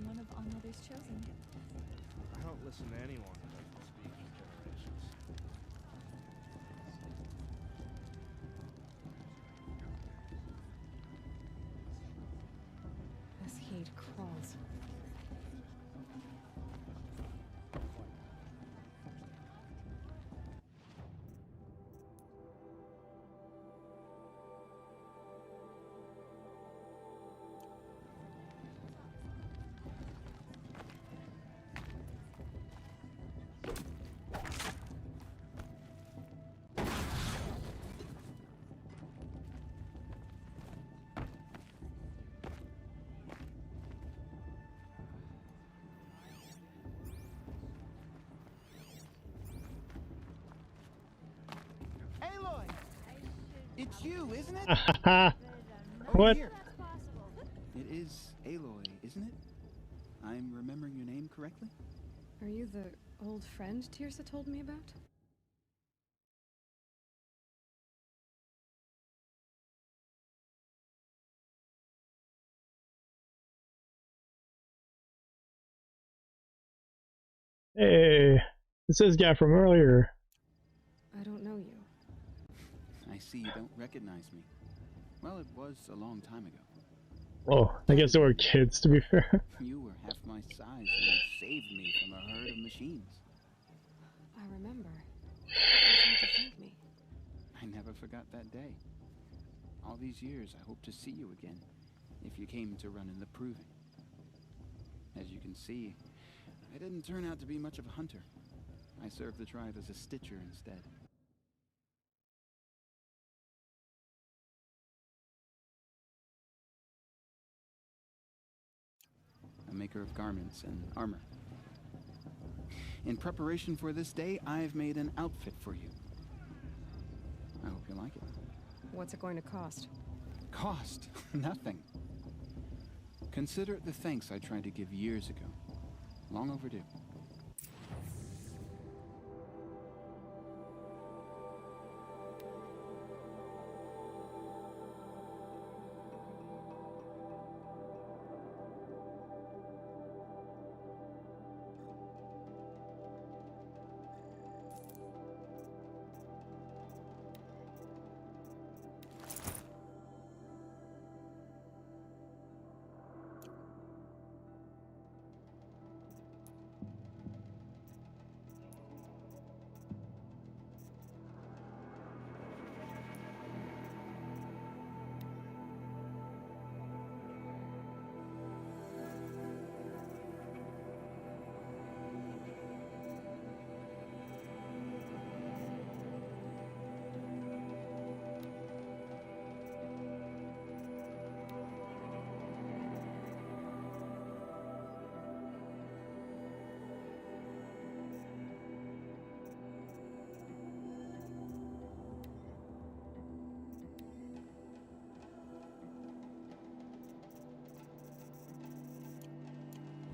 one of our mother's chosen. I don't listen to anyone who doesn't speak in generations. This heat crawls. It's you, isn't it? What? Here. It is Aloy, isn't it? I'm remembering your name correctly? Are you the old friend TkTz told me about? Hey, it's this guy from earlier. I don't know you. I see you don't recognize me. Well, it was a long time ago. Oh, I guess they were kids, to be fair. You were half my size and you saved me from a herd of machines. I remember. You tried to thank me. I never forgot that day. All these years, I hope to see you again, if you came to run in the proving. As you can see, I didn't turn out to be much of a hunter. I served the tribe as a stitcher instead. A maker of garments and armor. In preparation for this day, I've made an outfit for you. I hope you like it. What's it going to cost? Cost? Nothing. Consider it the thanks I tried to give years ago. Long overdue.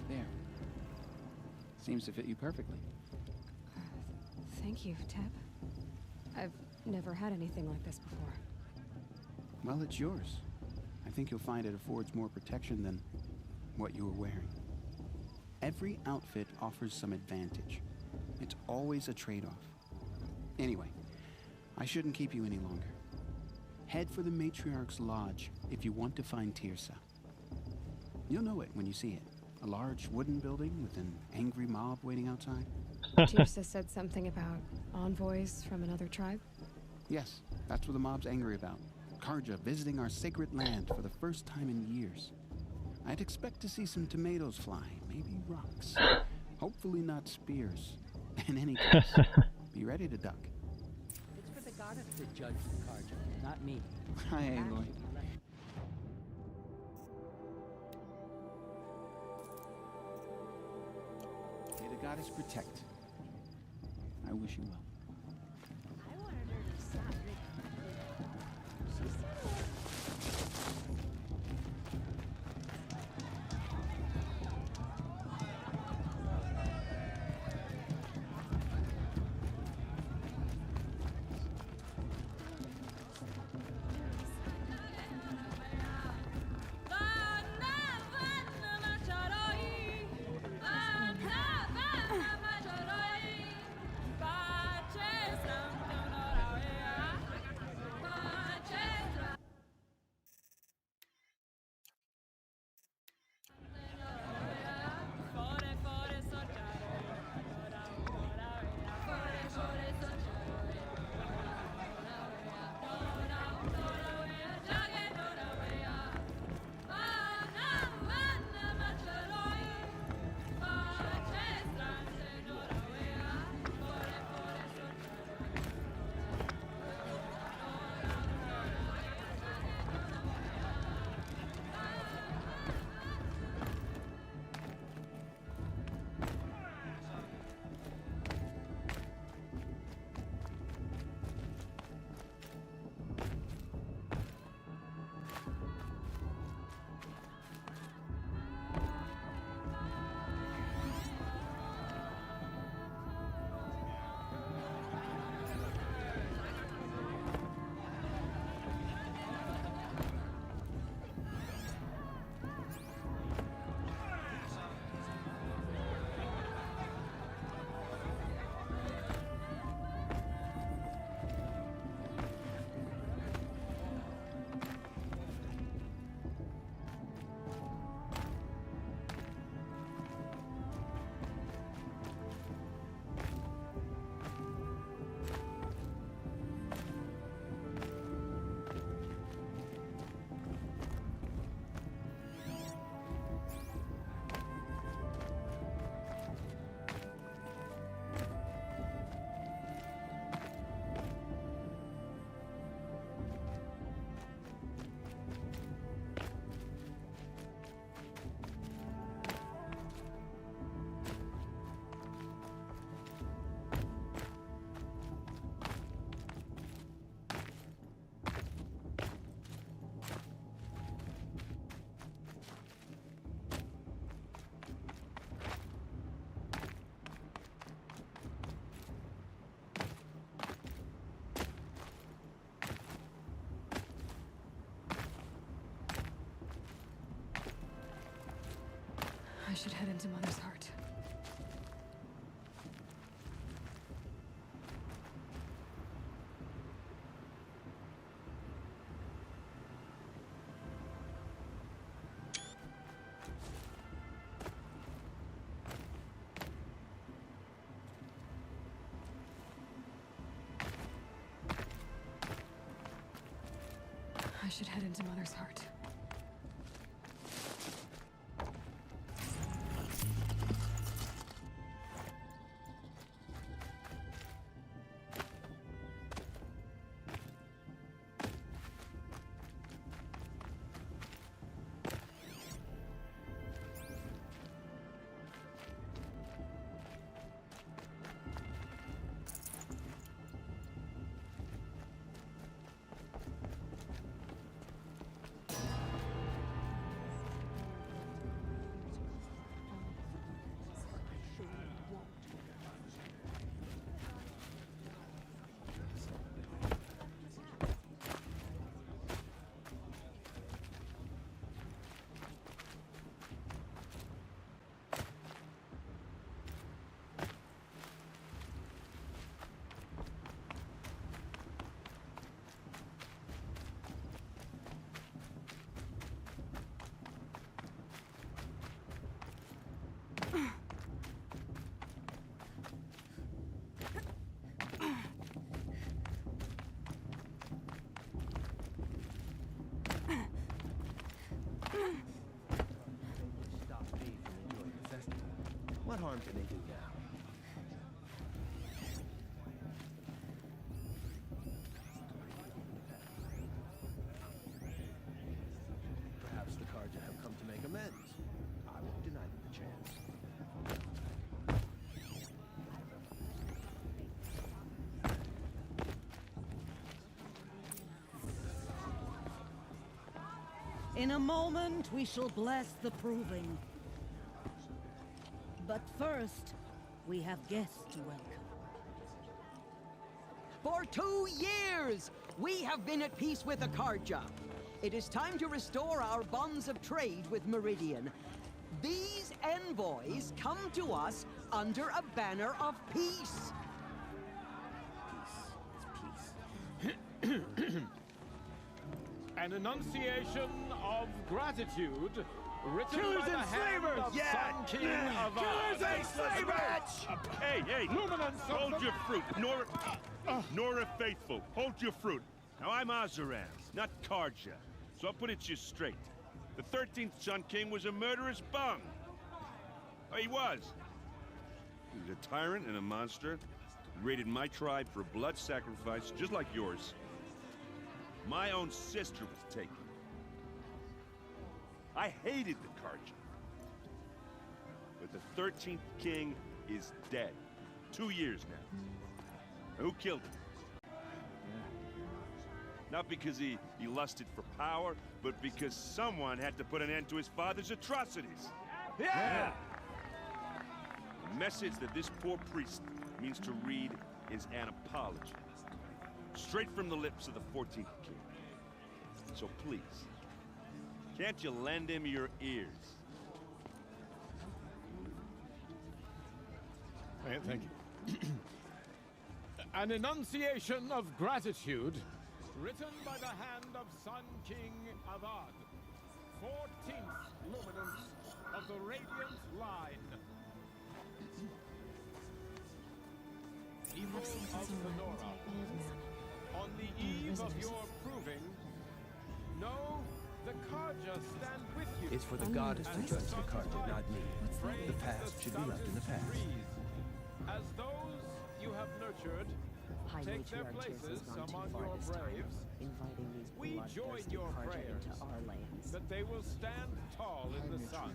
There. Seems to fit you perfectly. Thank you, Teb. I've never had anything like this before. Well, it's yours. I think you'll find it affords more protection than what you were wearing. Every outfit offers some advantage. It's always a trade-off. Anyway, I shouldn't keep you any longer. Head for the Matriarch's Lodge if you want to find TkTz. You'll know it when you see it. A large wooden building with an angry mob waiting outside. TkTz said something about envoys from another tribe? Yes, that's what the mob's angry about. Karja visiting our sacred land for the first time in years. I'd expect to see some tomatoes fly, maybe rocks. Hopefully not spears. In any case, be ready to duck. It's for the goddess to judge the Karja, not me. Hi, Aloy. May the goddess protect. I wish you well. I wanted her to stop it. She said I should head into Mother's heart. I should head into Mother's heart. Stop me from enjoying the festival. What harm can they do now? Perhaps the Karja have come to make amends. I won't deny them the chance. In a moment, we shall bless the proving. But first, we have guests to welcome. For 2 years, we have been at peace with the Karja. It is time to restore our bonds of trade with Meridian. These envoys come to us under a banner of peace. An enunciation of gratitude written Killers by the and hand slavers! of Sun King of Killers and slavers! Hey! Luminance of Hold the- your fruit, Nora Faithful. Hold your fruit. Now I'm Azaran, not Karja, so I'll put it to you straight. The 13th Sun King was a murderous bung. Oh, he was. He was a tyrant and a monster. He raided my tribe for a blood sacrifice, just like yours. My own sister was taken. I hated the Karja. But the 13th king is dead. 2 years now. Who killed him? Not because he lusted for power, but because someone had to put an end to his father's atrocities. Yeah! The message that this poor priest means to read is an apology. Straight from the lips of the 14th king. So please, can't you lend him your ears? Thank you. An enunciation of gratitude written by the hand of Sun King Avad, 14th luminance of the Radiant Line. People I've seen of something around Sonora, an old man. on the One of the eve of visitors. your proving, know the Karja stand with you. It's for the I'm goddess to not judge the surprised. Karja, not me. What's that? The past should be left in the past. As those you have nurtured High take their Matriarch Tiz places has gone too among far your this time, braves, inviting these we join bloodthirsty your Karja prayers into our lands. that they will stand tall in the sun.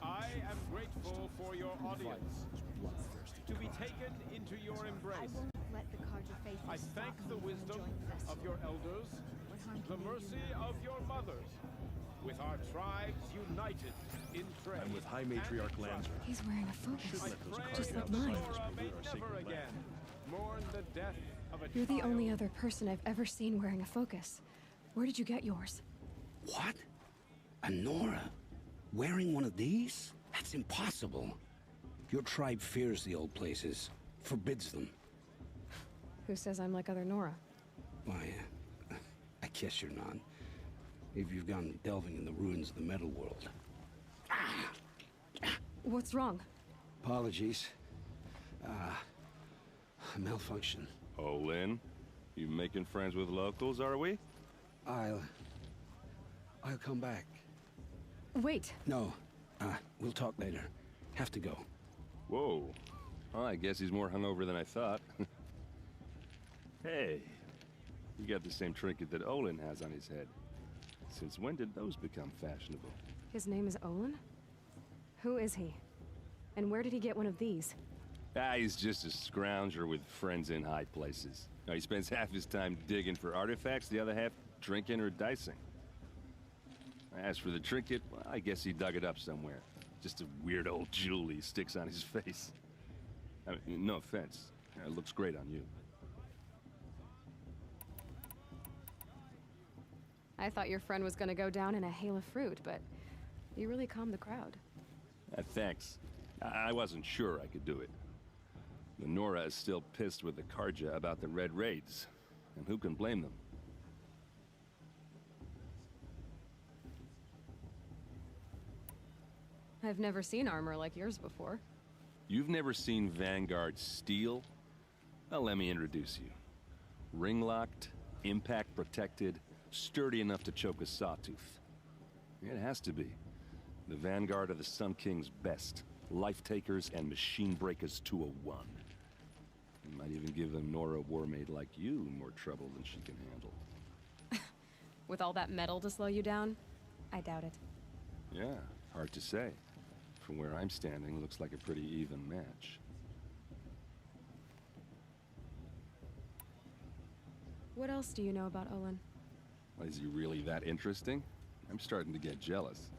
I am grateful for your audience, to be taken into your I embrace. won't let the Karja faithful I stop thank me the from wisdom enjoying the of festival. your elders, What harm the can they do mercy now? of your mothers, with our tribes united in trade. I'm with High Matriarch and in trust. Lansra. He's wearing a focus. I Let those pray Just Karja like mine. Sonora may pollute our never sacred again land. mourn the death of a You're the child. only other person I've ever seen wearing a focus. Where did you get yours? What? A Nora? Wearing one of these? That's impossible. Your tribe fears the old places, forbids them. Who says I'm like other Nora? Why, I guess you're not. If you've gone delving in the ruins of the metal world. What's wrong? Apologies. A malfunction. Oh, Lynn? You making friends with locals, are we? I'll come back. Wait. No. We'll talk later. Have to go. Whoa. Well, I guess he's more hungover than I thought. Hey, you got the same trinket that Olin has on his head. Since when did those become fashionable? His name is Olin? Who is he? And where did he get one of these? He's just a scrounger with friends in high places. Now, he spends half his time digging for artifacts, the other half drinking or dicing. As for the trinket, well, I guess he dug it up somewhere. Just a weird old jewel he sticks on his face. I mean, no offense. It looks great on you. I thought your friend was gonna go down in a hail of fruit, but you really calmed the crowd. Thanks. I wasn't sure I could do it. The Nora is still pissed with the Karja about the Red Raids, and who can blame them? I've never seen armor like yours before. You've never seen Vanguard steel? Well, let me introduce you. Ring-locked, impact-protected, sturdy enough to choke a sawtooth. It has to be. The Vanguard of the Sun King's best. Life-takers and machine breakers to a one. You might even give a Nora warmaid like you more trouble than she can handle. With all that metal to slow you down? I doubt it. Yeah, hard to say. From where I'm standing, looks like a pretty even match. What else do you know about Olin? Is he really that interesting? I'm starting to get jealous.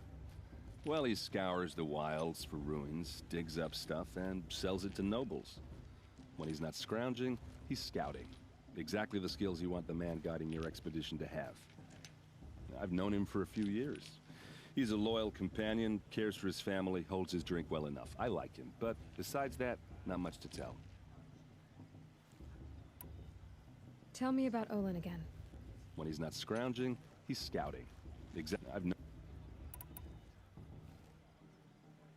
Well, he scours the wilds for ruins, digs up stuff, and sells it to nobles. When he's not scrounging, he's scouting. Exactly the skills you want the man guiding your expedition to have. I've known him for a few years. He's a loyal companion, cares for his family, holds his drink well enough. I like him, but besides that, not much to tell. Tell me about Olin again. When he's not scrounging, he's scouting. I've known.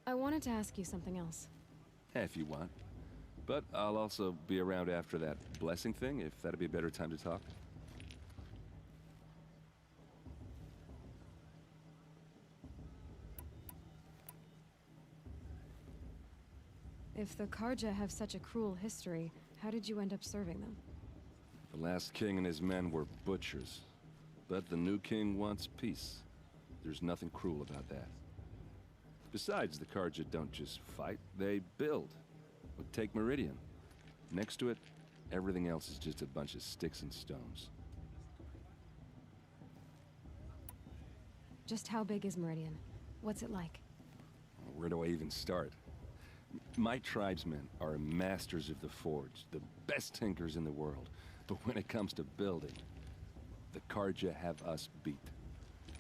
I wanted to ask you something else. If you want. But I'll also be around after that blessing thing, if that'd be a better time to talk. If the Karja have such a cruel history, how did you end up serving them? The last king and his men were butchers. But the new king wants peace. There's nothing cruel about that. Besides, the Karja don't just fight, they build. But take Meridian. Next to it, everything else is just a bunch of sticks and stones. Just how big is Meridian? What's it like? Where do I even start? My tribesmen are masters of the forge, the best tinkers in the world. But when it comes to building, the Karja have us beat.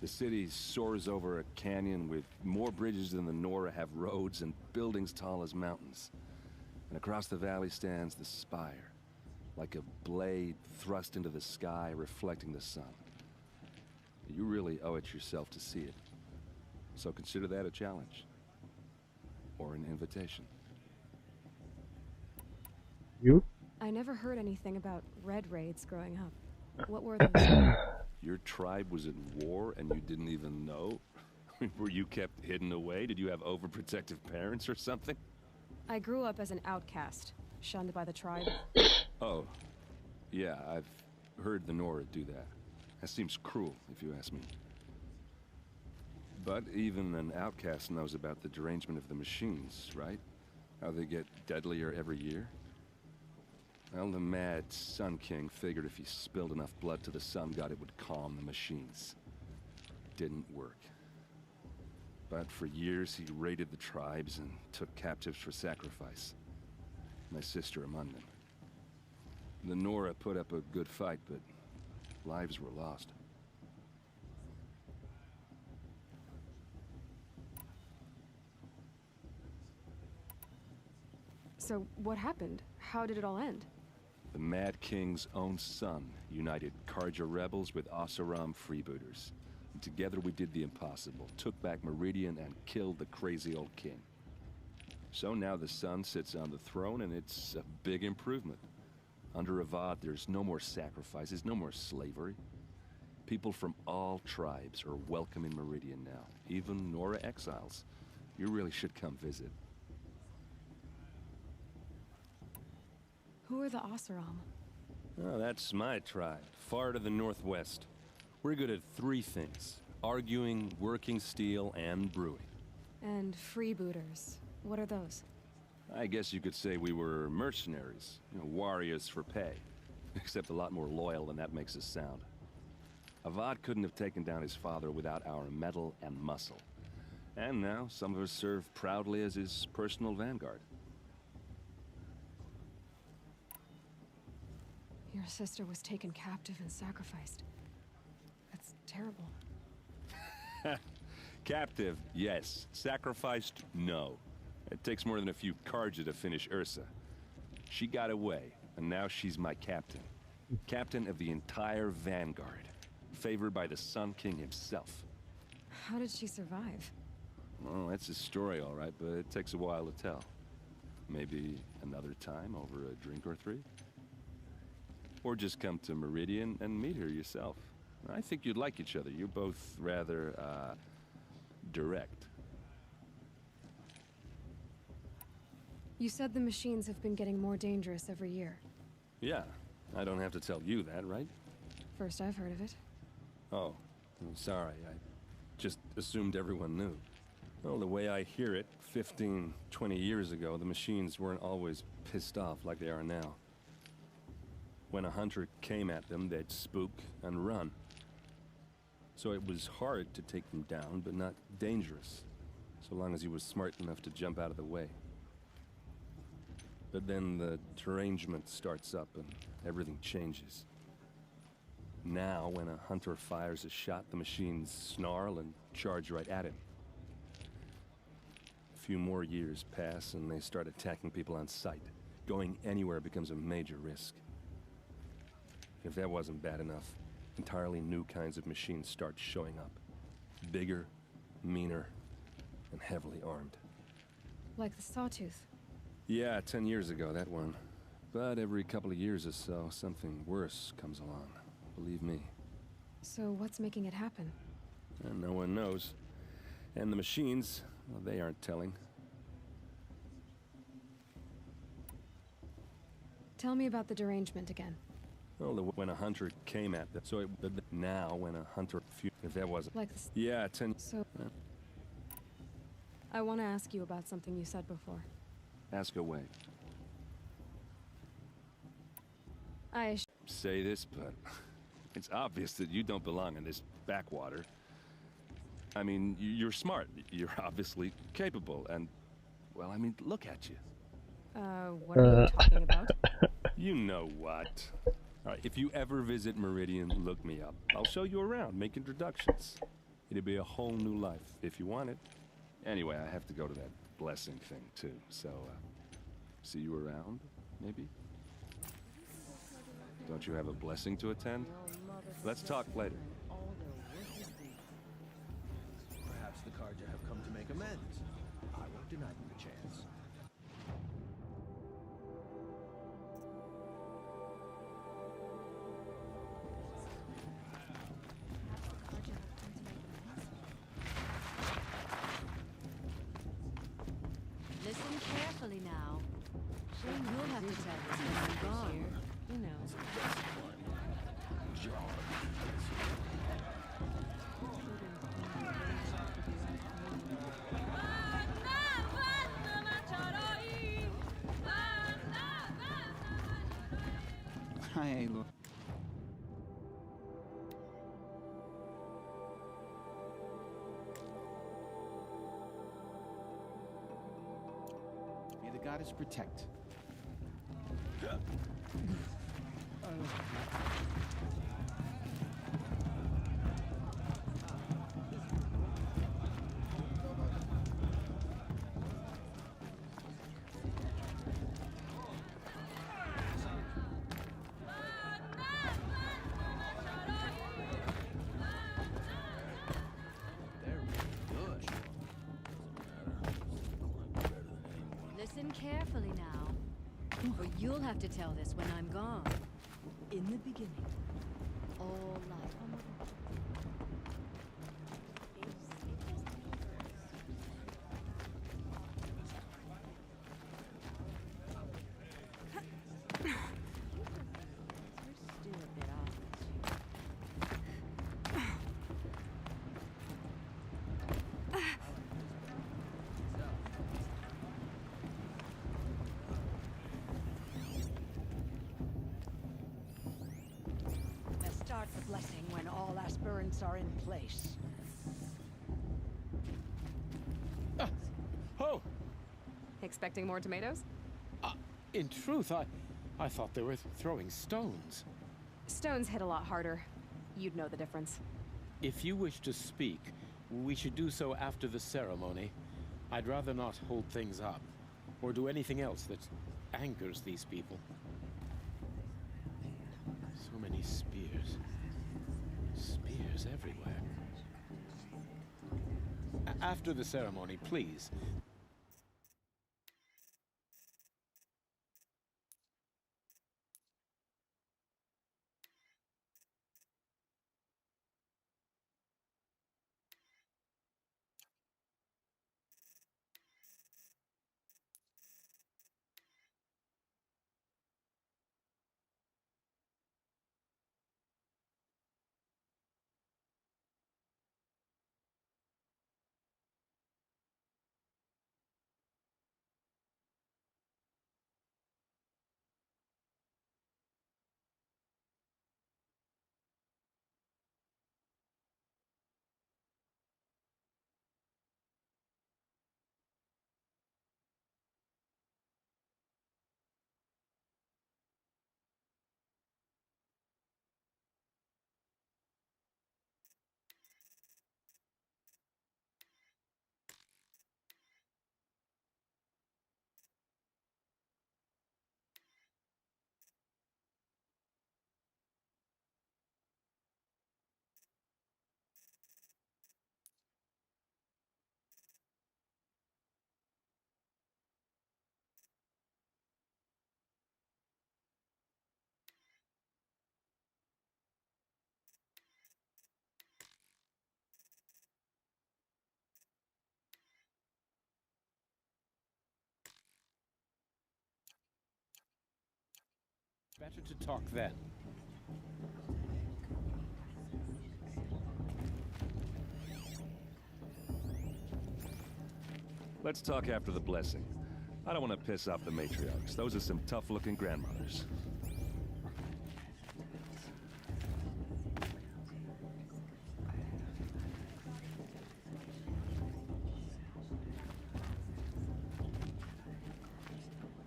The city soars over a canyon with more bridges than the Nora have roads and buildings tall as mountains. And across the valley stands the spire, like a blade thrust into the sky, reflecting the sun. You really owe it yourself to see it. So consider that a challenge. Or an invitation. You? I never heard anything about Red Raids growing up. What were those? Your tribe was at war and you didn't even know? Were you kept hidden away? Did you have overprotective parents or something? I grew up as an outcast, shunned by the tribe. Oh, yeah, I've heard the Nora do that. That seems cruel, if you ask me. But even an outcast knows about the derangement of the machines, right? How they get deadlier every year? Well, the mad Sun King figured if he spilled enough blood to the Sun God, it would calm the machines. Didn't work. But for years, he raided the tribes and took captives for sacrifice. My sister among them. The Nora put up a good fight, but lives were lost. So, what happened? How did it all end? The Mad King's own son united Karja rebels with Oseram freebooters. And together we did the impossible, took back Meridian and killed the crazy old king. So now the son sits on the throne and it's a big improvement. Under Avad, there's no more sacrifices, no more slavery. People from all tribes are welcome in Meridian now, even Nora exiles. You really should come visit. Who are the Oseram? Oh, that's my tribe, far to the northwest. We're good at 3 things: arguing, working steel, and brewing. And freebooters. What are those? I guess you could say we were mercenaries, warriors for pay. Except a lot more loyal than that makes us sound. Avad couldn't have taken down his father without our metal and muscle. And now, some of us serve proudly as his personal vanguard. Your sister was taken captive and sacrificed. That's terrible. Captive, yes. Sacrificed, no. It takes more than a few Karja to finish Ursa. She got away, and now she's my captain. Captain of the entire vanguard. Favored by the Sun King himself. How did she survive? Oh, that's a story, all right, but it takes a while to tell. Maybe another time over a drink or 3? Or just come to Meridian and meet her yourself. I think you'd like each other. You're both rather, direct. You said the machines have been getting more dangerous every year. Yeah, I don't have to tell you that, right? First I've heard of it. Oh, I'm sorry. I just assumed everyone knew. Well, the way I hear it, 15, 20 years ago, the machines weren't always pissed off like they are now. When a hunter came at them, they'd spook and run. So it was hard to take them down, but not dangerous, so long as he was smart enough to jump out of the way. But then the derangement starts up and everything changes. Now, when a hunter fires a shot, the machines snarl and charge right at him. A few more years pass and they start attacking people on sight. Going anywhere becomes a major risk. If that wasn't bad enough, entirely new kinds of machines start showing up. Bigger, meaner, and heavily armed. Like the Sawtooth. Yeah, 10 years ago, that one. But every couple of years or so, something worse comes along. Believe me. So what's making it happen? And no one knows. And the machines, well, they aren't telling. Tell me about the derangement again. Well, when a hunter came at them, so it, now when a hunter, if that wasn't... Like this. Yeah, 10... So... I want to ask you about something you said before. Ask away. I say this, but it's obvious that you don't belong in this backwater. I mean, you're smart. You're obviously capable, and... Well, I mean, look at you. What are you talking about? You know what. All right, if you ever visit Meridian, look me up. I'll show you around, make introductions. It'll be a whole new life, if you want it. Anyway, I have to go to that blessing thing, too. So, see you around, maybe? Don't you have a blessing to attend? Let's talk later. Perhaps the Karja have come to make amends. I won't deny them the chance. Listen carefully now. Shame you'll have to tell us when I'm gone. You know. Hi, look. May the goddess protect. But you'll have to tell this when I'm gone. In the beginning, all life. Start the blessing when all aspirants are in place. Oh! Expecting more tomatoes? In truth, I thought they were throwing stones. Stones hit a lot harder. You'd know the difference. If you wish to speak, we should do so after the ceremony. I'd rather not hold things up, or do anything else that angers these people. So many spears. Spears everywhere. After the ceremony, please. Better to talk then. Let's talk after the blessing. I don't want to piss off the matriarchs. Those are some tough-looking grandmothers.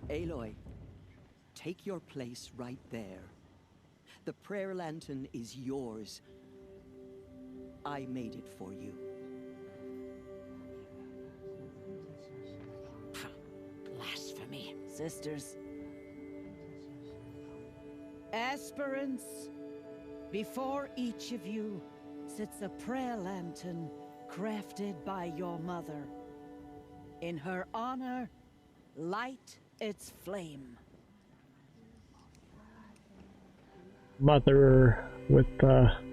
Aloy, take your place right there. The prayer lantern is yours. I made it for you. Blasphemy, sisters. Aspirants, before each of you sits a prayer lantern crafted by your mother. In her honor, light its flame. Mother with In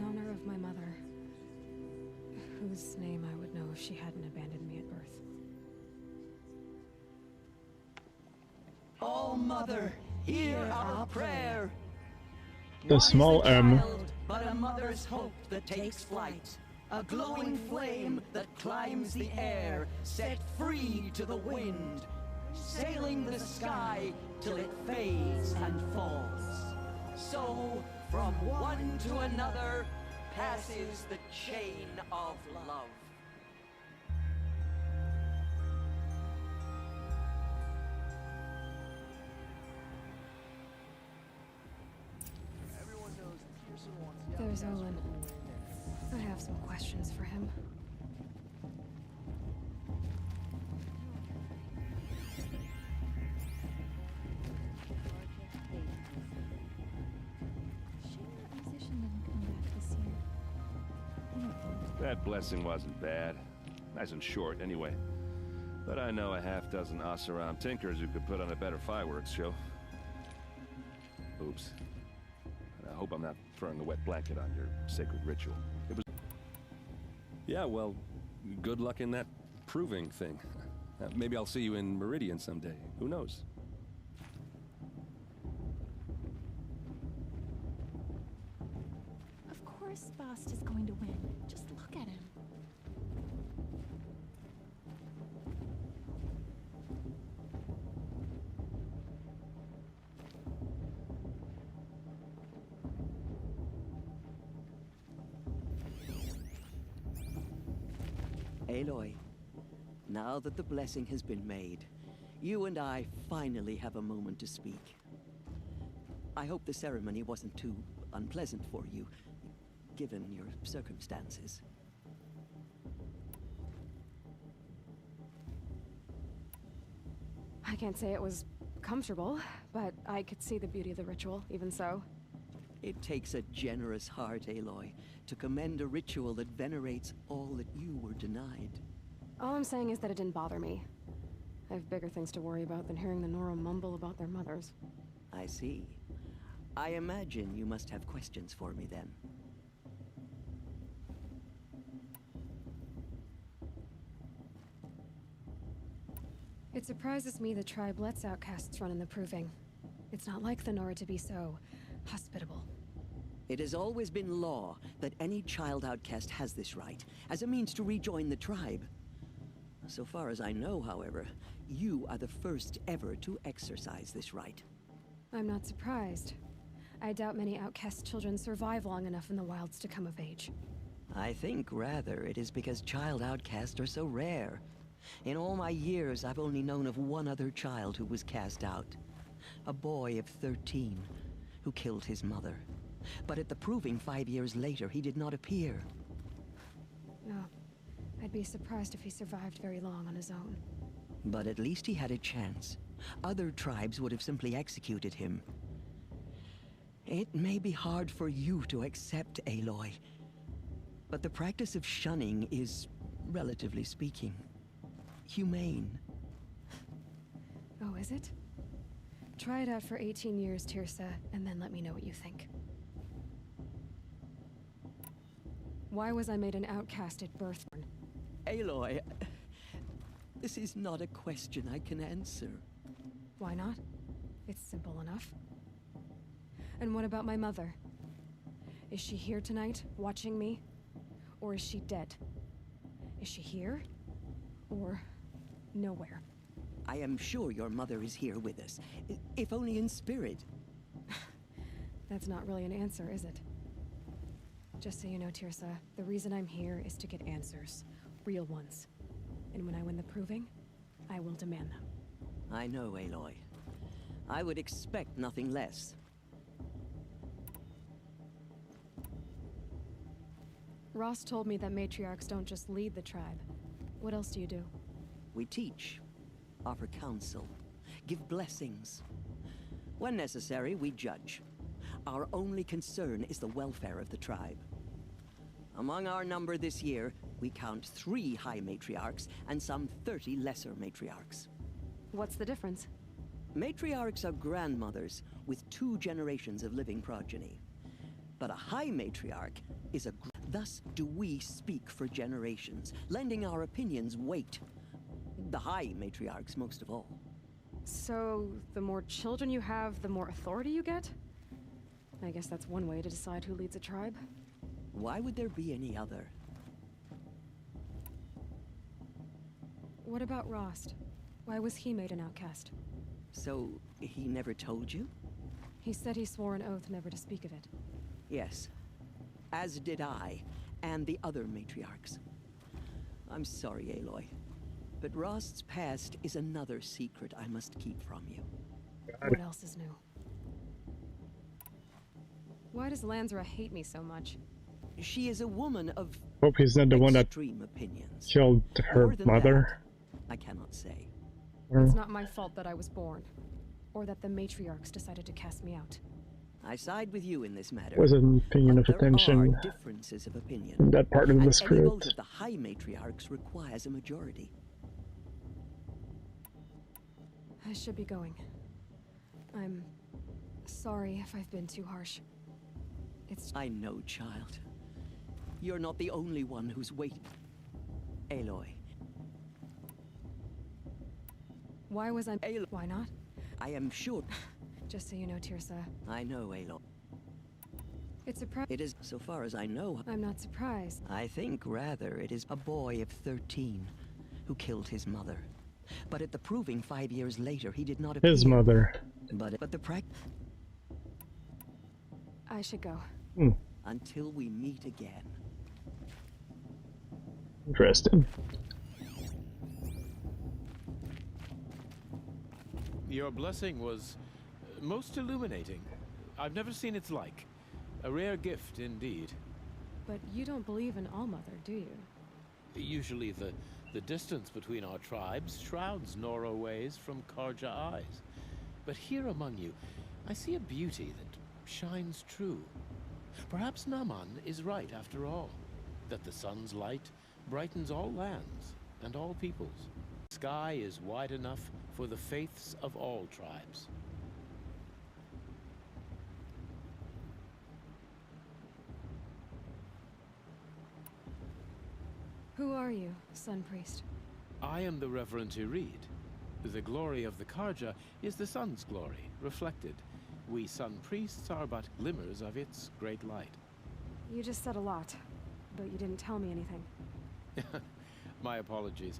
honor of my mother, whose name I would know if she hadn't abandoned me at birth. Oh, Mother, hear our prayer. the small M. But a mother's hope that takes flight. A glowing flame that climbs the air, set free to the wind, sailing the sky till it fades and falls. So, from one to another, passes the chain of love. There's Olin. I have some questions for him. Shame that musician didn't come back this year. That blessing wasn't bad. Nice and short, anyway. But I know a half-dozen Oseram tinkers who could put on a better fireworks show. Oops. I hope I'm not throwing a wet blanket on your sacred ritual. It was... Yeah, well, good luck in that proving thing. Maybe I'll see you in Meridian someday. Who knows? Of course Bast is going to win. Just look at him. Aloy, now that the blessing has been made, you and I finally have a moment to speak. I hope the ceremony wasn't too unpleasant for you, given your circumstances. I can't say it was comfortable, but I could see the beauty of the ritual, even so. It takes a generous heart, Aloy, to commend a ritual that venerates all that you were denied. All I'm saying is that it didn't bother me. I have bigger things to worry about than hearing the Nora mumble about their mothers. I see. I imagine you must have questions for me then. It surprises me the tribe lets outcasts run in the proving. It's not like the Nora to be so hospitable. It has always been law that any child outcast has this right, as a means to rejoin the tribe. So far as I know, however, you are the first ever to exercise this right. I'm not surprised. I doubt many outcast children survive long enough in the wilds to come of age. I think, rather, it is because child outcasts are so rare. In all my years, I've only known of one other child who was cast out. A boy of 13, who killed his mother. But at the proving 5 years later, he did not appear. No. I'd be surprised if he survived very long on his own. But at least he had a chance. Other tribes would have simply executed him. It may be hard for you to accept, Aloy, but the practice of shunning is, relatively speaking, humane. Oh, is it? Try it out for 18 years, Tirsa, and then let me know what you think. Why was I made an outcast at birth? Aloy, this is not a question I can answer. Why not? It's simple enough. And what about my mother? Is she here tonight, watching me? Or is she dead? Is she here? Or nowhere? I am sure your mother is here with us, if only in spirit. That's not really an answer, is it? Just so you know, Tirsa, the reason I'm here is to get answers. Real ones. And when I win the proving, I will demand them. I know, Aloy. I would expect nothing less. Ross told me that matriarchs don't just lead the tribe. What else do you do? We teach, offer counsel, give blessings. When necessary, we judge. Our only concern is the welfare of the tribe. Among our number this year, we count 3 high matriarchs and some 30 lesser matriarchs. What's the difference? Matriarchs are grandmothers with 2 generations of living progeny. But a high matriarch is a... Thus do we speak for generations, lending our opinions weight. The high matriarchs most of all. So, the more children you have, the more authority you get? I guess that's one way to decide who leads a tribe. Why would there be any other? What about Rost? Why was he made an outcast? So, he never told you? He said he swore an oath never to speak of it. Yes. As did I, and the other matriarchs. I'm sorry, Aloy, but Rost's past is another secret I must keep from you. What else is new? Why does Lansra hate me so much? She is a woman of Hope he's not the one that opinions. killed her mother. That, I cannot say. It's not my fault that I was born, or that the matriarchs decided to cast me out. I side with you in this matter. Was an opinion of There attention. are differences of opinion. In that part of the and any script. vote of the High Matriarchs requires a majority. I should be going. I'm sorry if I've been too harsh. I know, child. You're not the only one who's waiting. Aloy. Why was I... Aloy. Why not? I am sure. Just so you know, Tirsa. I know, Aloy. It's a It is, so far as I know. I'm not surprised. I think, rather, it is a boy of 13 who killed his mother. But at the proving 5 years later, he did not appear. His mother. But the I should go. Until we meet again. Interesting. Your blessing was most illuminating. I've never seen its like. A rare gift indeed. But you don't believe in Allmother, do you? Usually the distance between our tribes shrouds Nora ways from Karja eyes. But here among you, I see a beauty that shines true. Perhaps Naman is right after all, that the sun's light brightens all lands and all peoples. The sky is wide enough for the faiths of all tribes. Who are you, Sun Priest? I am the Reverend Irid. The glory of the Karja is the sun's glory, reflected. We Sun Priests are but glimmers of its great light. You just said a lot, but you didn't tell me anything. My apologies.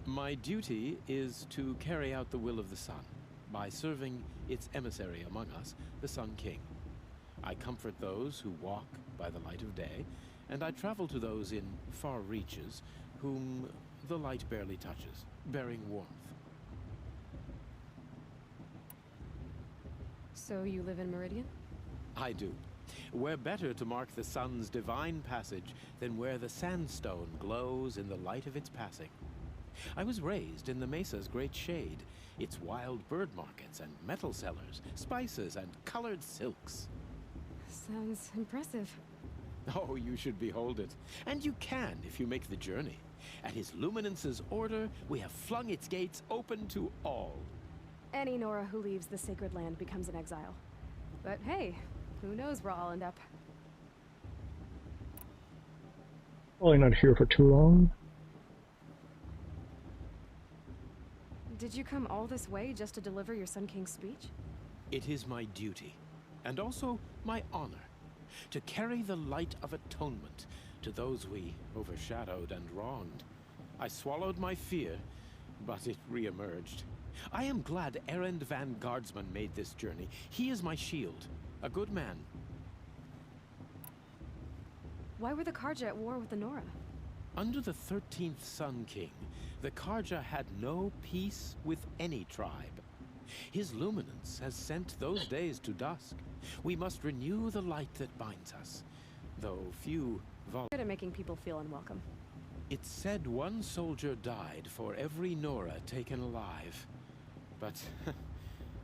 My duty is to carry out the will of the sun, by serving its emissary among us, the Sun King. I comfort those who walk by the light of day, and I travel to those in far reaches, whom the light barely touches, bearing warmth. So you live in Meridian? I do. Where better to mark the sun's divine passage than where the sandstone glows in the light of its passing. I was raised in the mesa's great shade, its wild bird markets and metal cellars, spices and colored silks. Sounds impressive. Oh, you should behold it. And you can if you make the journey. At His Luminance's order, we have flung its gates open to all. Any Nora who leaves the sacred land becomes an exile. But hey, who knows where I'll end up. Probably not here for too long. Did you come all this way just to deliver your Sun King's speech? It is my duty, and also my honor, to carry the light of atonement to those we overshadowed and wronged. I swallowed my fear, but it re-emerged. I am glad Erend van Guardsman made this journey. He is my shield, a good man. Why were the Karja at war with the Nora? Under the 13th Sun King, the Karja had no peace with any tribe. His luminance has sent those days to dusk. We must renew the light that binds us, though few Good at making people feel unwelcome. It's said one soldier died for every Nora taken alive. But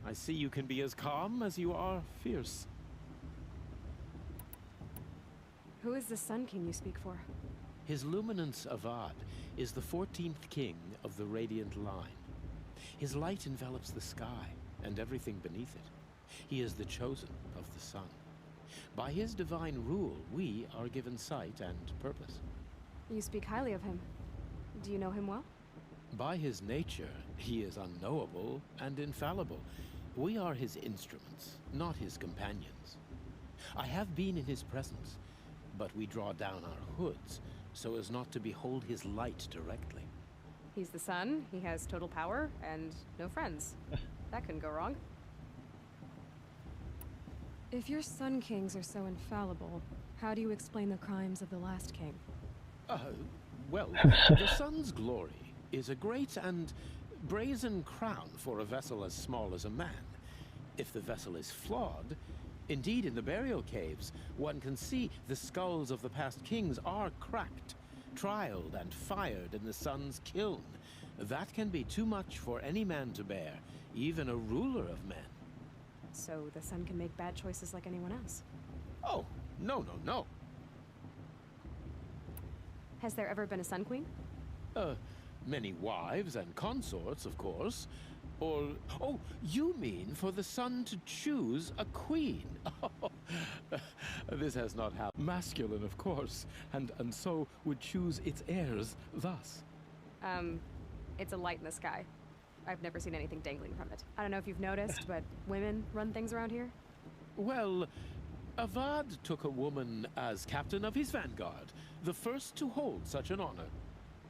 I see you can be as calm as you are fierce. Who is the Sun King you speak for? His Luminance Avad is the 14th king of the Radiant Line. His light envelops the sky and everything beneath it. He is the chosen of the sun. By his divine rule, we are given sight and purpose. You speak highly of him. Do you know him well? By his nature, he is unknowable and infallible. We are his instruments, not his companions. I have been in his presence, but we draw down our hoods so as not to behold his light directly. He's the sun, he has total power, and no friends. That couldn't go wrong. If your Sun Kings are so infallible, how do you explain the crimes of the last king? Well, the sun's glory is a great and brazen crown for a vessel as small as a man. If the vessel is flawed, indeed in the burial caves, one can see the skulls of the past kings are cracked, trialed and fired in the sun's kiln. That can be too much for any man to bear, even a ruler of men. so the sun can make bad choices like anyone else. Oh, no, no, no. Has there ever been a Sun Queen? Many wives and consorts, of course. Or, oh, you mean for the sun to choose a queen? This has not happened. Masculine, of course, and so would choose its heirs thus. It's a light in the sky. I've never seen anything dangling from it. I don't know if you've noticed, but women run things around here. Well, Avad took a woman as captain of his vanguard, the first to hold such an honor.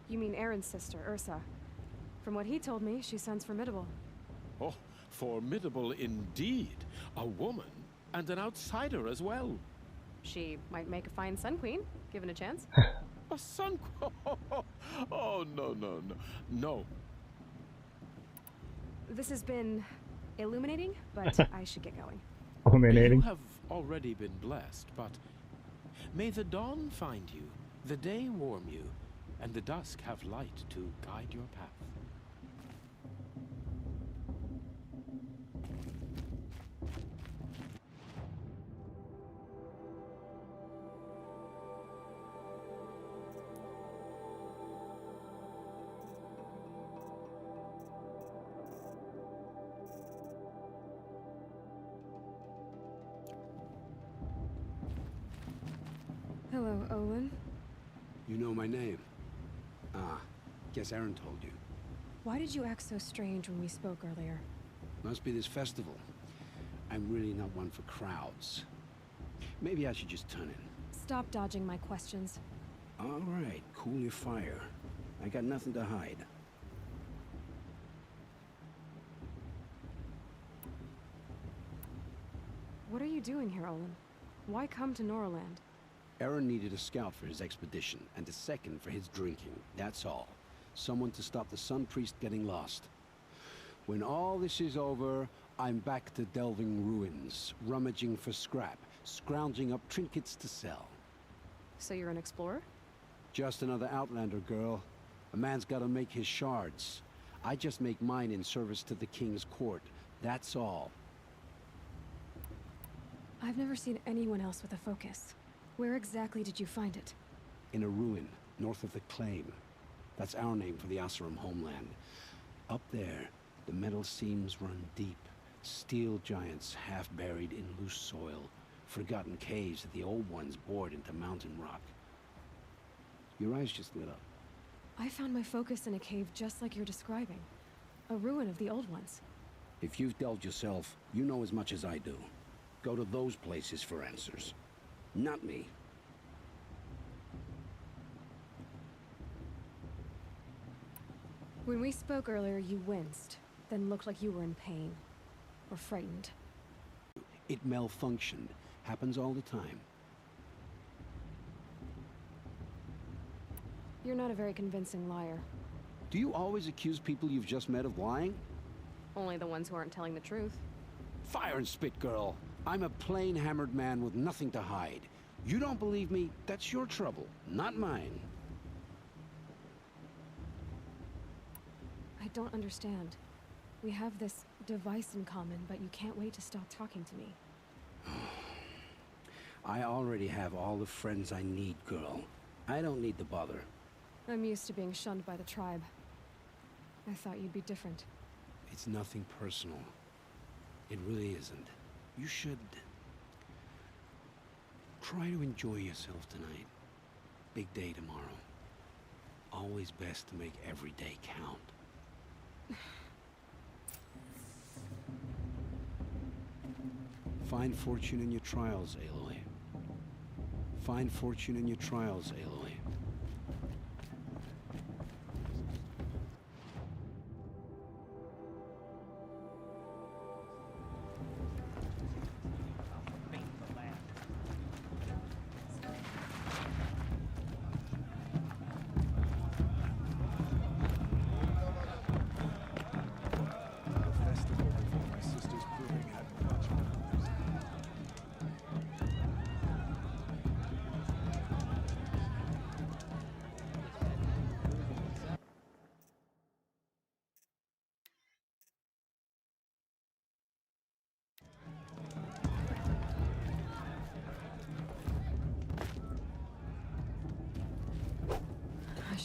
You mean Aaron's sister, Ursa. From what he told me, she sounds formidable. Oh, formidable indeed. A woman, and an outsider as well. She might make a fine Sun Queen, given a chance. A Sun Queen? Oh, no, no, no. No. This has been illuminating, but I should get going. Illuminating. You have already been blessed, but may the dawn find you, the day warm you, and the dusk have light to guide your path. Hello, Olin. You know my name? Ah, guess Aaron told you. Why did you act so strange when we spoke earlier? Must be this festival. I'm really not one for crowds. Maybe I should just turn in. Stop dodging my questions. All right, cool your fire. I got nothing to hide. What are you doing here, Olin? Why come to Noraland? Aaron needed a scout for his expedition, and a second for his drinking. That's all. Someone to stop the Sun Priest getting lost. When all this is over, I'm back to delving ruins, rummaging for scrap, scrounging up trinkets to sell. So you're an explorer? Just another Outlander, girl. A man's gotta make his shards. I just make mine in service to the King's court. That's all. I've never seen anyone else with a focus. Where exactly did you find it? In a ruin, north of the Claim. That's our name for the Asuram homeland. Up there, the metal seams run deep. Steel giants half buried in loose soil. Forgotten caves that the old ones bored into mountain rock. Your eyes just lit up. I found my focus in a cave just like you're describing. A ruin of the old ones. If you've delved yourself, you know as much as I do. Go to those places for answers. Not me. When we spoke earlier, you winced, then looked like you were in pain. Or frightened. It malfunctioned. Happens all the time. You're not a very convincing liar. Do you always accuse people you've just met of lying? Only the ones who aren't telling the truth. Fire and spit, girl. I'm a plain hammered man with nothing to hide. You don't believe me, that's your trouble, not mine. I don't understand. We have this device in common, but you can't wait to stop talking to me. I already have all the friends I need, girl. I don't need the bother. I'm used to being shunned by the tribe. I thought you'd be different. It's nothing personal. It really isn't. You should try to enjoy yourself tonight. Big day tomorrow. Always best to make every day count. Find fortune in your trials, Aloy. Find fortune in your trials, Aloy.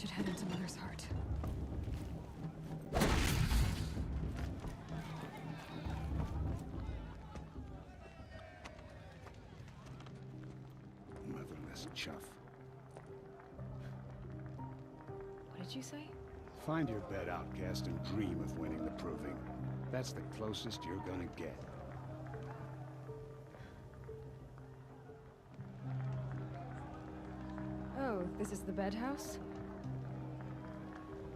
should head into Mother's heart. Motherless chuff. What did you say? Find your bed, outcast, and dream of winning the proving. That's the closest you're gonna get. Oh, this is the bed house?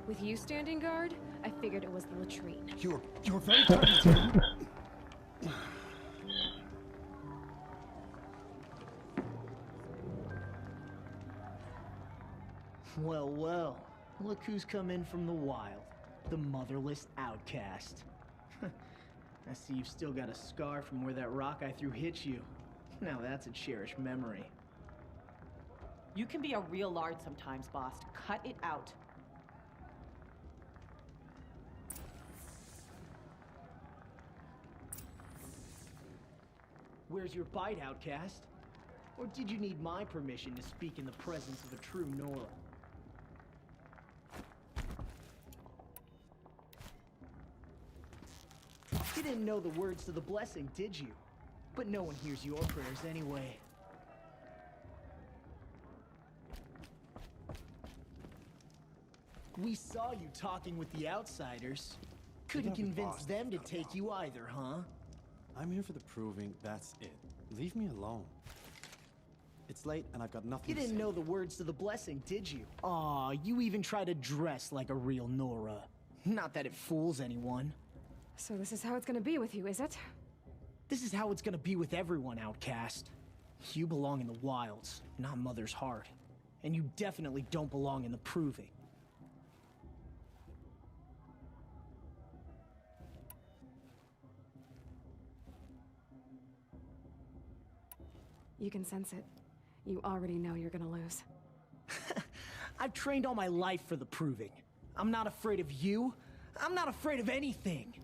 With you standing guard, I figured it was the latrine. You're very kind. Well, well. Look who's come in from the wild. The motherless outcast. I see you've still got a scar from where that rock I threw hit you. Now that's a cherished memory. You can be a real lard sometimes, boss. Cut it out. Where's your bite, outcast? Or did you need my permission to speak in the presence of a true Nora? You didn't know the words to the blessing, did you? But no one hears your prayers anyway. We saw you talking with the outsiders. Couldn't convince them to take you either, huh? I'm here for the proving, that's it. Leave me alone. It's late and I've got nothing You to didn't say. know the words to the blessing, did you? Aw, you even try to dress like a real Nora. Not that it fools anyone. So this is how it's gonna be with you, is it? This is how it's gonna be with everyone, outcast. You belong in the wilds, not Mother's heart. And you definitely don't belong in the proving. You can sense it. You already know you're gonna lose. I've trained all my life for the proving. I'm not afraid of you. I'm not afraid of anything.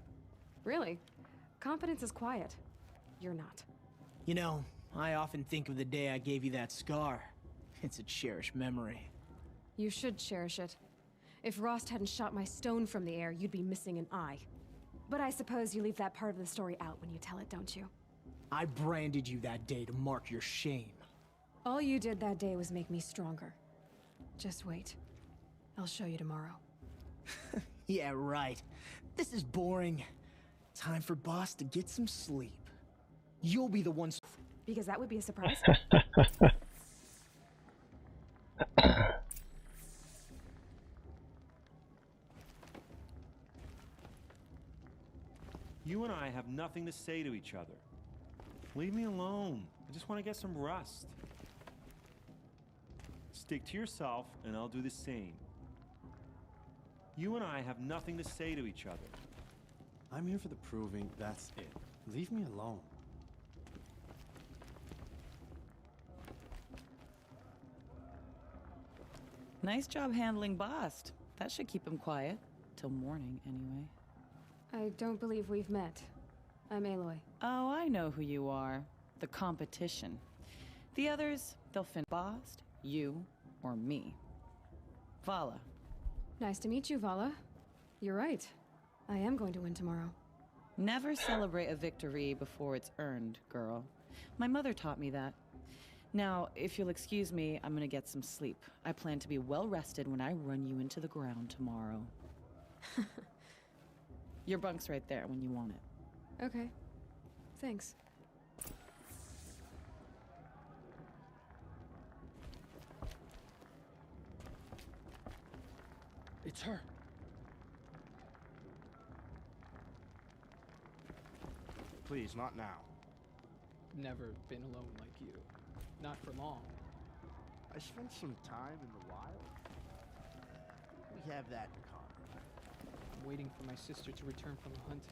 Really? Confidence is quiet. You're not. You know, I often think of the day I gave you that scar. It's a cherished memory. You should cherish it. If Rost hadn't shot my stone from the air, you'd be missing an eye. But I suppose you leave that part of the story out when you tell it, don't you? I branded you that day to mark your shame. All you did that day was make me stronger. Just wait. I'll show you tomorrow. Yeah, right. This is boring. Time for Boss to get some sleep. You'll be the one. Because that would be a surprise. You and I have nothing to say to each other. Leave me alone. I just want to get some rest. Stick to yourself, and I'll do the same. You and I have nothing to say to each other. I'm here for the proving, that's it. Leave me alone. Nice job handling Bast. That should keep him quiet. Till morning, anyway. I don't believe we've met. I'm Aloy. Oh, I know who you are. The competition. The others, they'll fin Bast, you, or me. Vala. Nice to meet you, Vala. You're right. I am going to win tomorrow. Never celebrate a victory before it's earned, girl. My mother taught me that. Now, if you'll excuse me, I'm gonna get some sleep. I plan to be well rested when I run you into the ground tomorrow. Your bunk's right there when you want it. Okay. Thanks. It's her. Please, not now. Never been alone like you. Not for long. I spent some time in the wild. We have that in common. I'm waiting for my sister to return from the hunt.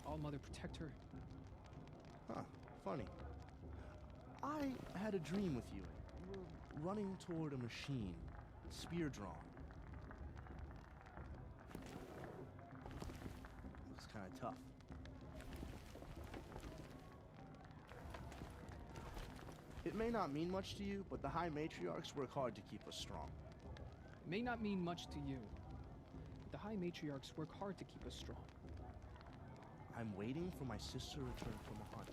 All Mother protect her. Huh, funny. I had a dream with you. You were running toward a machine, spear drawn. Looks kind of tough. It may not mean much to you, but the High Matriarchs work hard to keep us strong. may not mean much to you, but the High Matriarchs work hard to keep us strong. I'm waiting for my sister to return from a hunt.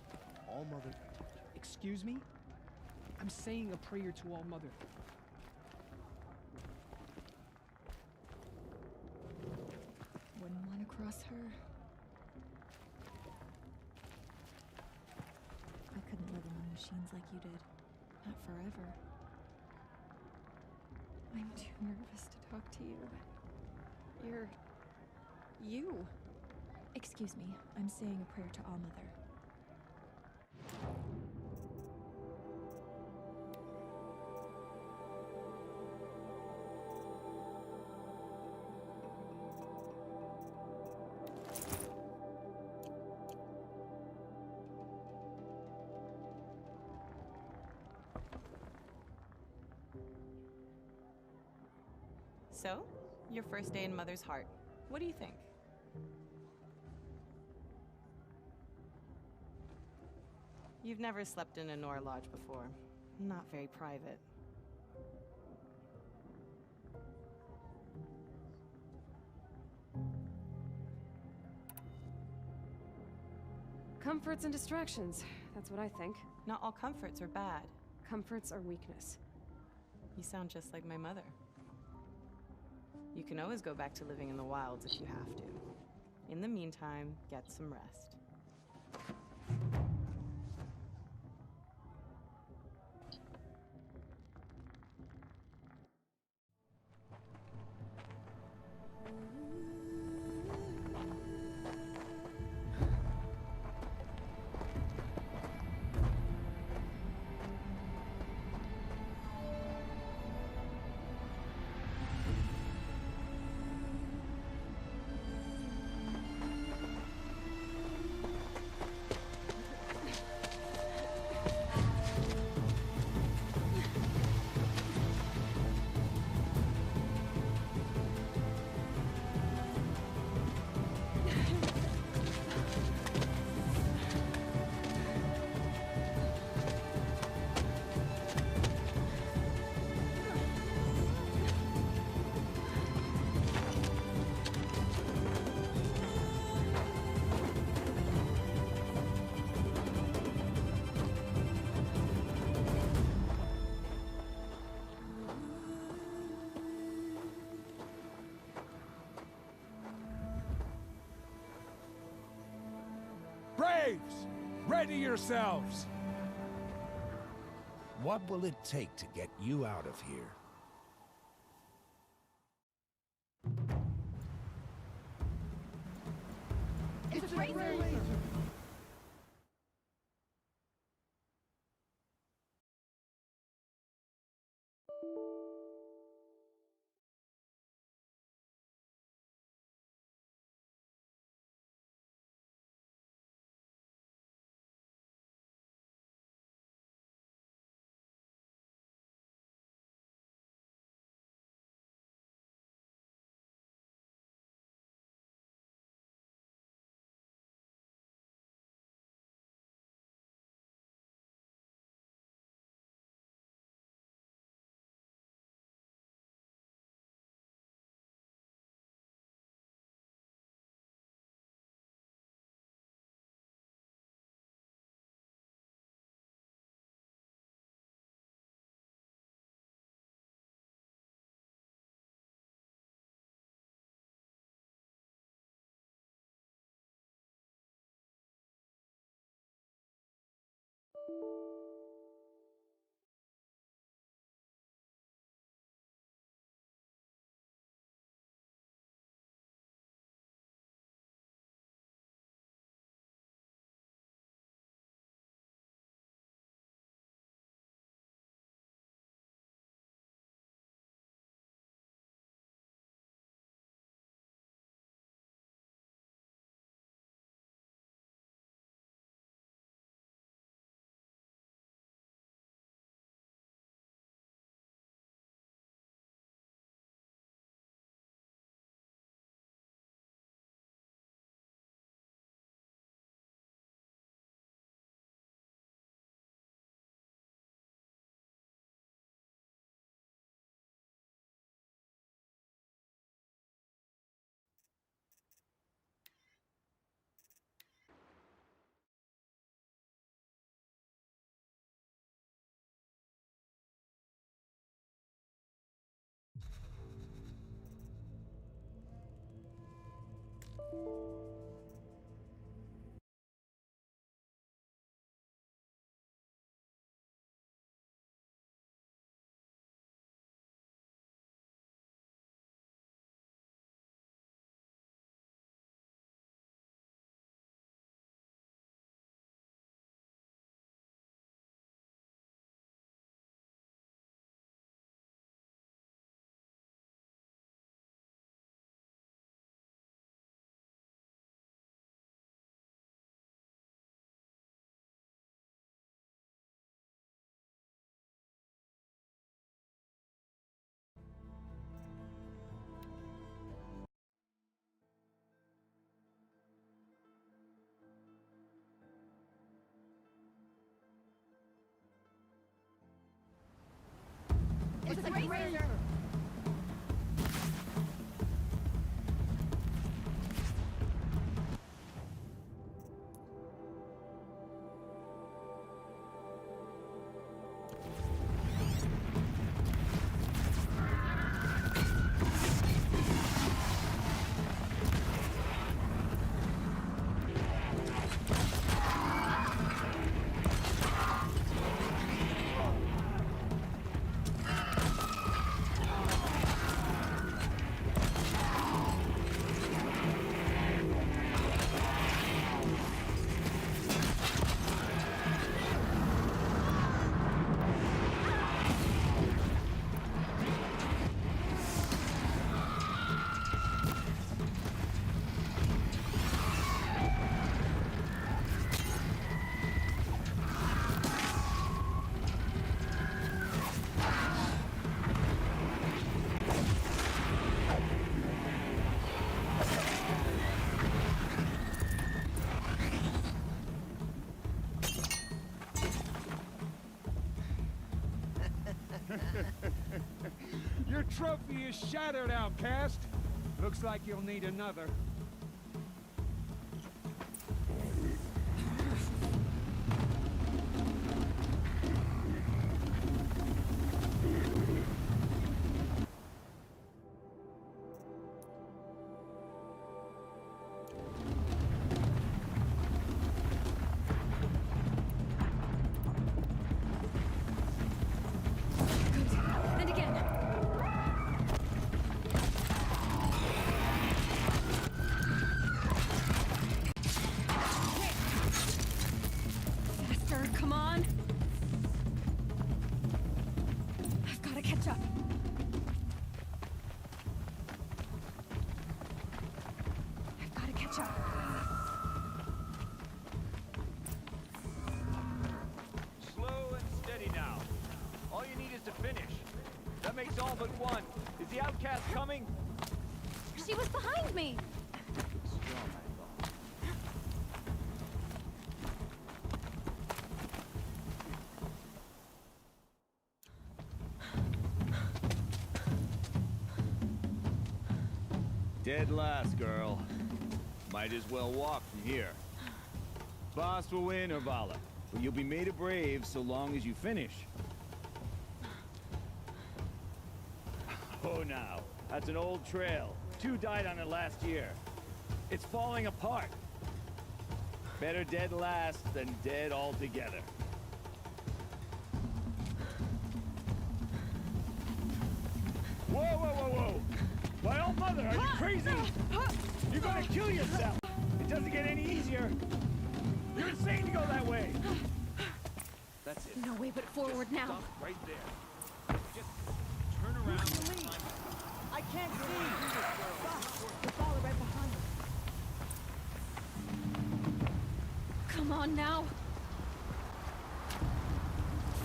All Mother can teach her. Excuse me? I'm saying a prayer to All Mother. Wouldn't want to cross her. I couldn't live among machines like you did. Not forever. I'm too nervous to talk to you. You're... you. Excuse me, I'm saying a prayer to All Mother. So, your first day in Mother's heart. What do you think? You've never slept in a Nora lodge before. Not very private. Comforts and distractions. That's what I think. Not all comforts are bad. Comforts are weakness. You sound just like my mother. You can always go back to living in the wilds if you have to. In the meantime, get some rest. Braves! Ready yourselves! What will it take to get you out of here? It's a razor! It's a razor! Your trophy is shattered, outcast. Looks like you'll need another. And again. Faster, come on. I've got to catch up. I've got to catch up. Slow and steady now. All you need is to finish. That makes all but one. Is the outcast coming? She was behind me. Dead last, girl. Might as well walk from here. Boss will win, Urvala. But you'll be made a brave so long as you finish. Oh, now. That's an old trail. 2 died on it last year. It's falling apart. Better dead last than dead altogether. Whoa, whoa, whoa, whoa! My old mother, are you crazy? You're gonna kill yourself! It doesn't get any easier! You're insane to go that way! That's it. No way but forward now. Stop right there. Just turn around and leave. I can't see! The ball right behind us. Come on now.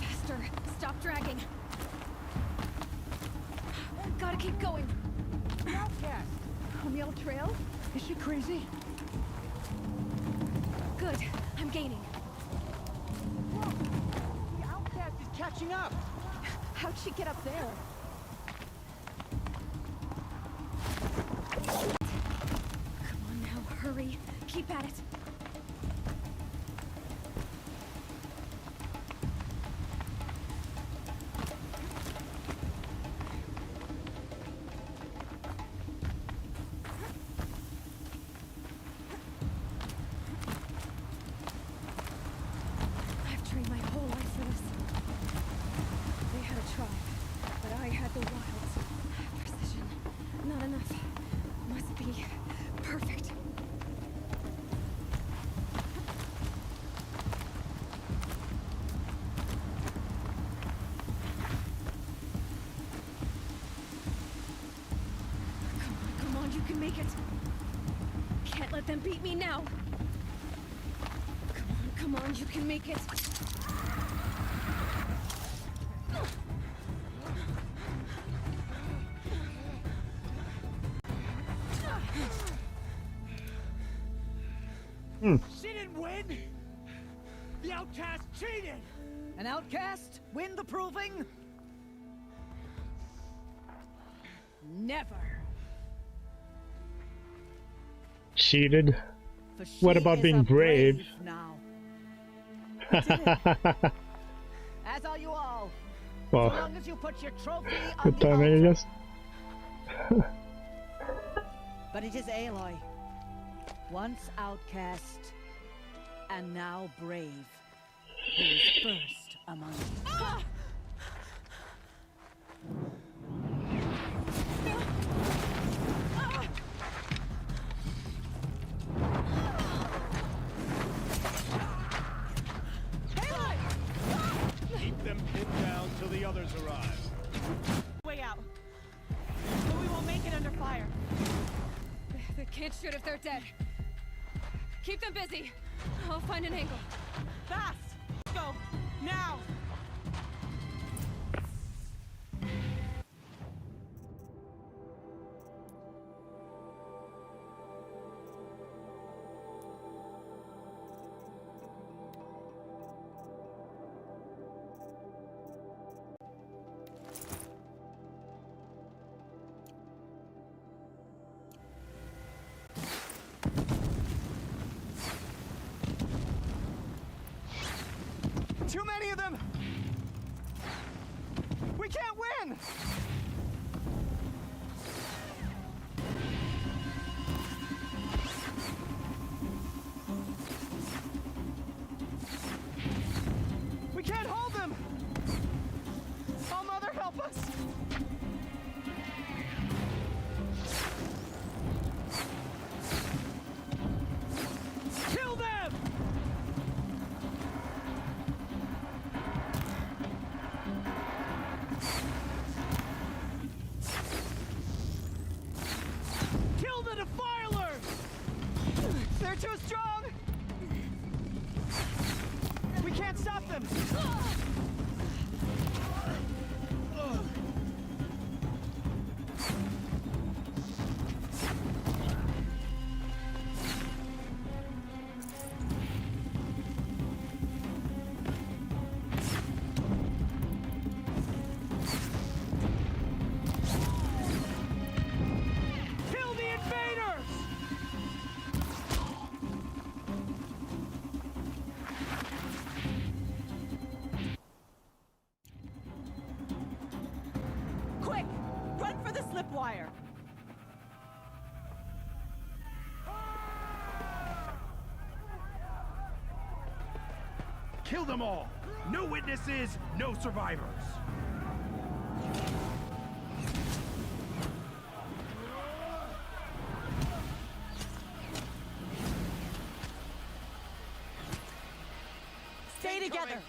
Faster. Stop dragging. Gotta keep going. The outcast! On the old trail? Is she crazy? Good. I'm gaining. Whoa! The outcast is catching up! How'd she get up there? Come on now, hurry. Keep at it. can make it. Can't let them beat me now. Come on, you can make it. She didn't win! The outcast cheated! An outcast? Win the proving? Never. Cheated. For What she about is being a brave? now. I did it. As are you all. Well, As long as you put your trophy on good the timing, I altar. guess. But it is Aloy. Once outcast, and now brave, who is first among you. Keep them pinned down till the others arrive. Way out. But we won't make it under fire. They can't shoot if they're dead. Keep them busy. I'll find an angle. Fast! Go! Now! Too many of them! We can't win! We can't hold them! Oh, Mother, help us! Kill them! Kill the defilers! They're too strong! We can't stop them! Kill the invaders! Quick! Run for the slip wire! Kill them all! No witnesses, no survivors! Stay together!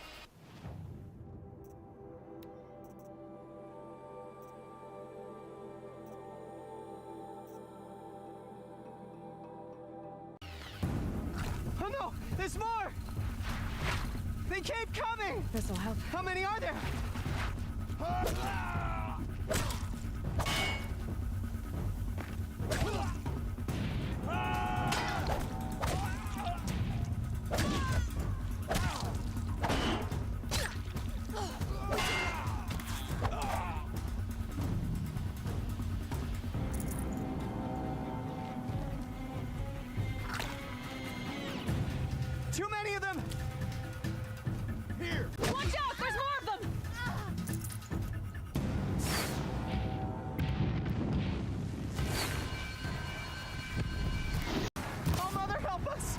Oh no! There's more! They keep coming! This'll help. How many are there? Too many of them! Here! Watch out! There's more of them! Oh, Mother, help us!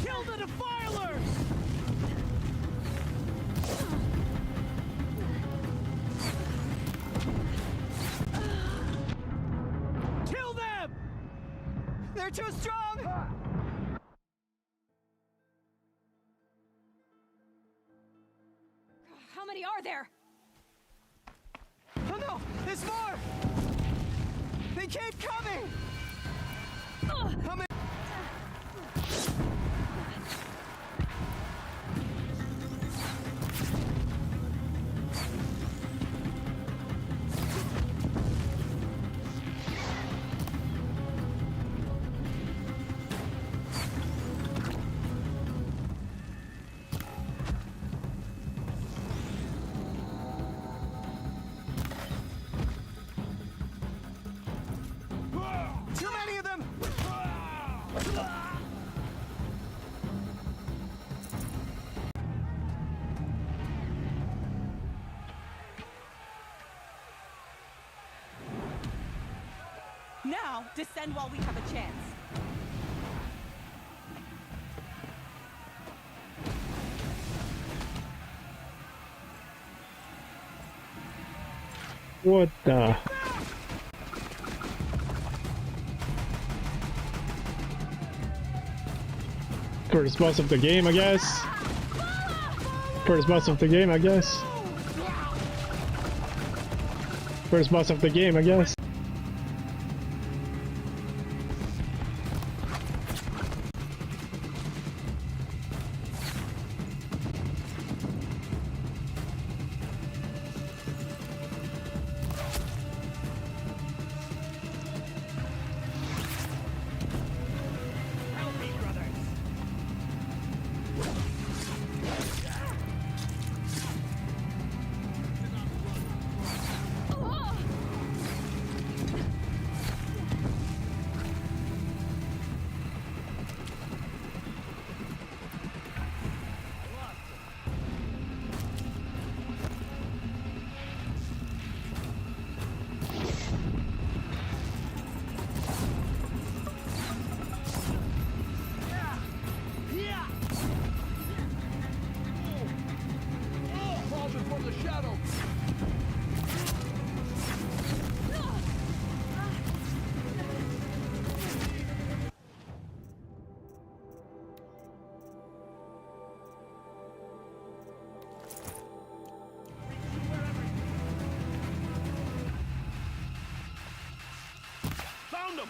Kill the defilers! Kill them! They're too strong! How many are there? No! There's more! They keep coming! How many? Too many of them! Now, descend while we have a chance. What the? First boss of the game, I guess. First boss of the game, I guess. First boss of the game, I guess. Found him!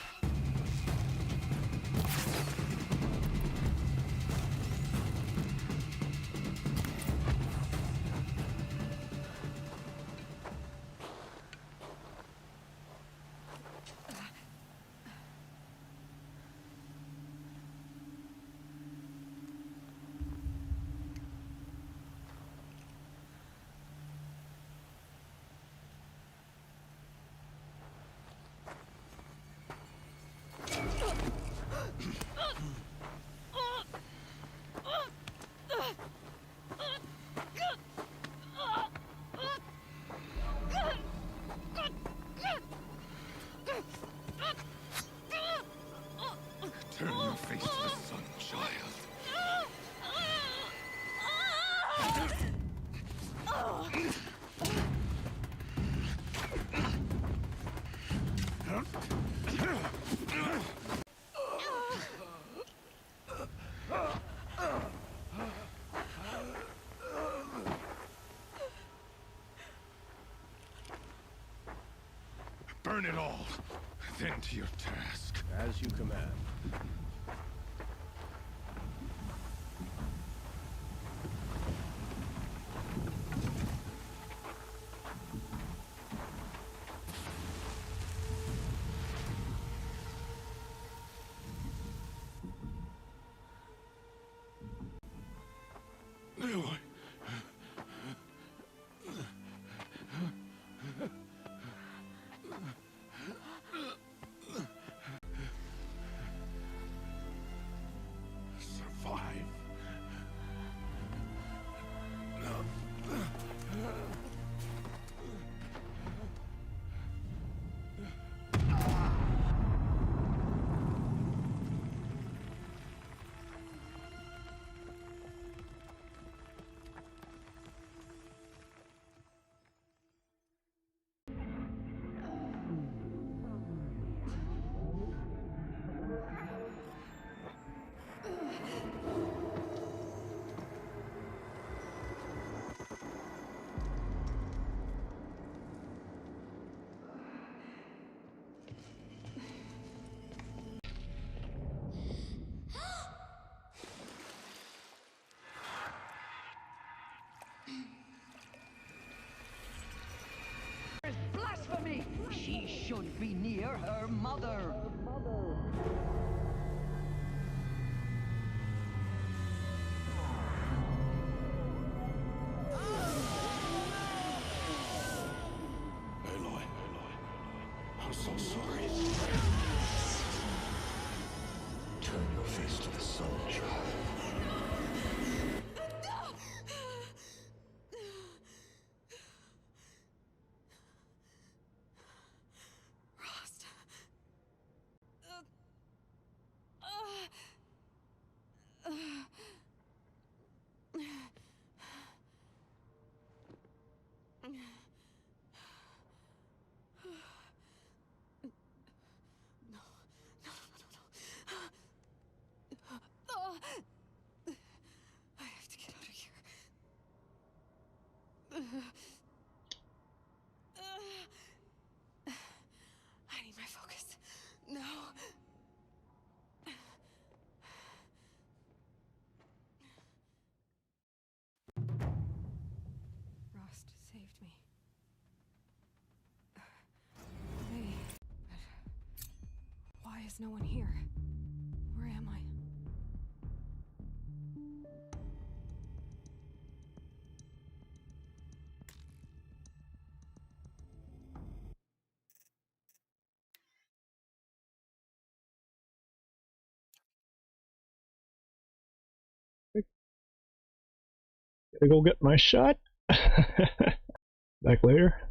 Turn your face to the sun, child. Burn it all, then to your task. As you command. blasphemy! She should be near her mother. Aloy, I'm so sorry. Turn your face to the sun, child. Rost. I have to get out of here. I need my focus. No. Rost saved me. Hey, but why is no one here? Where am I? Gotta go get my shot. Back later.